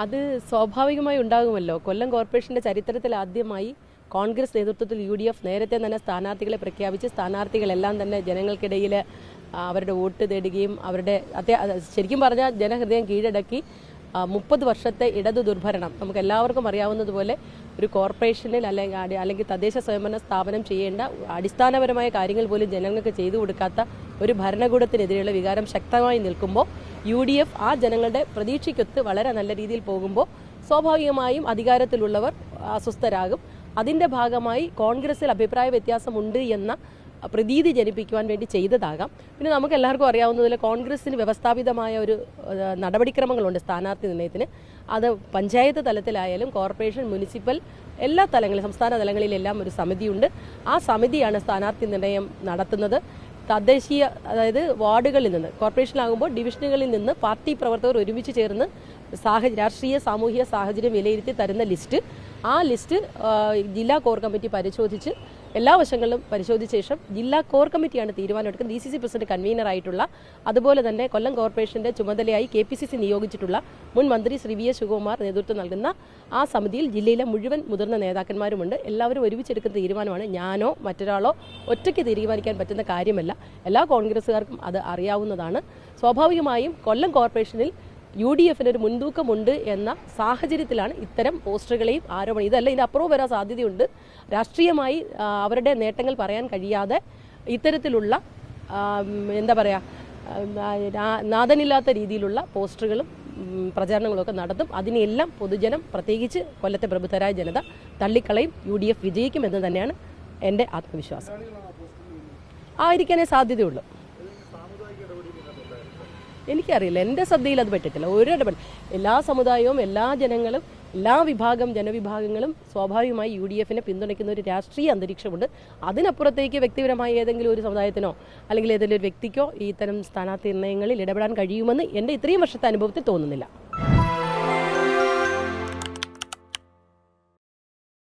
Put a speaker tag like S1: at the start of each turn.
S1: അത് സ്വാഭാവികമായി ഉണ്ടാകുമല്ലോ. കൊല്ലം കോർപ്പറേഷൻ്റെ ചരിത്രത്തിൽ ആദ്യമായി കോൺഗ്രസ് നേതൃത്വത്തിൽ UDF നേരത്തെ തന്നെ സ്ഥാനാർത്ഥികളെ പ്രഖ്യാപിച്ച് സ്ഥാനാർത്ഥികളെല്ലാം തന്നെ ജനങ്ങൾക്കിടയിൽ അവരുടെ വോട്ട് തേടുകയും അവരുടെ ശരിക്കും പറഞ്ഞാൽ ജനഹൃദയം കീഴടക്കി 30 വർഷത്തെ ഇടതു ദുർഭരണം നമുക്ക് എല്ലാവർക്കും അറിയാവുന്നതുപോലെ ഒരു കോർപ്പറേഷനിൽ അല്ലെങ്കിൽ തദ്ദേശ സ്വയംഭരണ സ്ഥാപനം ചെയ്യേണ്ട അടിസ്ഥാനപരമായ കാര്യങ്ങൾ പോലും ജനങ്ങൾക്ക് ചെയ്തു കൊടുക്കാത്ത ഒരു ഭരണകൂടത്തിനെതിരെയുള്ള വികാരം ശക്തമായി നിൽക്കുമ്പോൾ UDF ആ ജനങ്ങളുടെ പ്രതീക്ഷയ്ക്കൊത്ത് വളരെ നല്ല രീതിയിൽ പോകുമ്പോൾ സ്വാഭാവികമായും അധികാരത്തിലുള്ളവർ അസ്വസ്ഥരാകും. അതിൻ്റെ ഭാഗമായി കോൺഗ്രസിൽ അഭിപ്രായ വ്യത്യാസമുണ്ട് എന്ന പ്രതീതി ജനിപ്പിക്കുവാൻ വേണ്ടി ചെയ്തതാകാം. പിന്നെ നമുക്ക് എല്ലാവർക്കും അറിയാവുന്നതുപോലെ കോൺഗ്രസിന് വ്യവസ്ഥാപിതമായ ഒരു നടപടിക്രമങ്ങളുണ്ട് സ്ഥാനാർത്ഥി നിർണ്ണയത്തിന്. അത് പഞ്ചായത്ത് തലത്തിലായാലും കോർപ്പറേഷൻ, മുനിസിപ്പൽ എല്ലാ തലങ്ങളിലും സംസ്ഥാന തലങ്ങളിലെല്ലാം ഒരു സമിതിയുണ്ട്. ആ സമിതിയാണ് സ്ഥാനാർത്ഥി നിർണ്ണയം നടത്തുന്നത്. തദ്ദേശീയ അതായത് വാർഡുകളിൽ നിന്ന് കോർപ്പറേഷനിലാകുമ്പോൾ ഡിവിഷനുകളിൽ നിന്ന് പാർട്ടി പ്രവർത്തകർ ഒരുമിച്ച് ചേർന്ന് രാഷ്ട്രീയ സാമൂഹിക സാഹചര്യം വിലയിരുത്തി തരുന്ന ലിസ്റ്റ്, ആ ലിസ്റ്റ് ജില്ലാ കോർ കമ്മിറ്റി പരിശോധിച്ച് എല്ലാ വശങ്ങളിലും പരിശോധിച്ച ശേഷം ജില്ലാ കോർ കമ്മിറ്റിയാണ് തീരുമാനമെടുക്കുന്നത്. DCC പ്രസിഡന്റ് കൺവീനറായിട്ടുള്ള അതുപോലെ തന്നെ കൊല്ലം കോർപ്പറേഷന്റെ ചുമതലയായി KPCC നിയോഗിച്ചിട്ടുള്ള മുൻ മന്ത്രി ശ്രീ VS ശിവകുമാർ നേതൃത്വം നൽകുന്ന ആ സമിതിയിൽ ജില്ലയിലെ മുഴുവൻ മുതിർന്ന നേതാക്കന്മാരുമുണ്ട്. എല്ലാവരും ഒരുമിച്ചെടുക്കുന്ന തീരുമാനമാണ്. ഞാനോ മറ്റൊരാളോ ഒറ്റയ്ക്ക് തീരുമാനിക്കാൻ പറ്റുന്ന കാര്യമല്ല. എല്ലാ കോൺഗ്രസ്സുകാർക്കും അത് അറിയാവുന്നതാണ്. സ്വാഭാവികമായും കൊല്ലം കോർപ്പറേഷനിൽ UDFന് ഒരു മുൻതൂക്കമുണ്ട് എന്ന സാഹചര്യത്തിലാണ് ഇത്തരം പോസ്റ്ററുകളെയും ആരോപണം. ഇതല്ല, ഇതിനപ്പുറവും വരാൻ സാധ്യതയുണ്ട്. രാഷ്ട്രീയമായി അവരുടെ നേട്ടങ്ങൾ പറയാൻ കഴിയാതെ ഇത്തരത്തിലുള്ള എന്താ പറയുക നാഥനില്ലാത്ത രീതിയിലുള്ള പോസ്റ്ററുകളും പ്രചാരണങ്ങളൊക്കെ നടത്തും. അതിനെല്ലാം പൊതുജനം, പ്രത്യേകിച്ച് കൊല്ലത്തെ പ്രബുദ്ധരായ ജനത തള്ളിക്കളയും. UDF വിജയിക്കുമെന്ന് തന്നെയാണ് എൻ്റെ ആത്മവിശ്വാസം. ആയിരിക്കാനേ സാധ്യതയുള്ളൂ. എനിക്കറിയില്ല, എൻ്റെ ശ്രദ്ധയിൽ അത് പറ്റത്തില്ല. എല്ലാ സമുദായവും, എല്ലാ ജനങ്ങളും, എല്ലാ ജനവിഭാഗങ്ങളും സ്വാഭാവികമായി UDFനെ പിന്തുണയ്ക്കുന്ന ഒരു രാഷ്ട്രീയ അന്തരീക്ഷമുണ്ട്. അതിനപ്പുറത്തേക്ക് വ്യക്തിപരമായ ഏതെങ്കിലും ഒരു സമുദായത്തിനോ അല്ലെങ്കിൽ ഏതെങ്കിലും ഒരു വ്യക്തിക്കോ ഇത്തരം സ്ഥാനാർത്ഥി നിർണ്ണയങ്ങളിൽ ഇടപെടാൻ കഴിയുമെന്ന് എൻ്റെ ഇത്രയും വർഷത്തെ അനുഭവത്തിൽ തോന്നുന്നില്ല.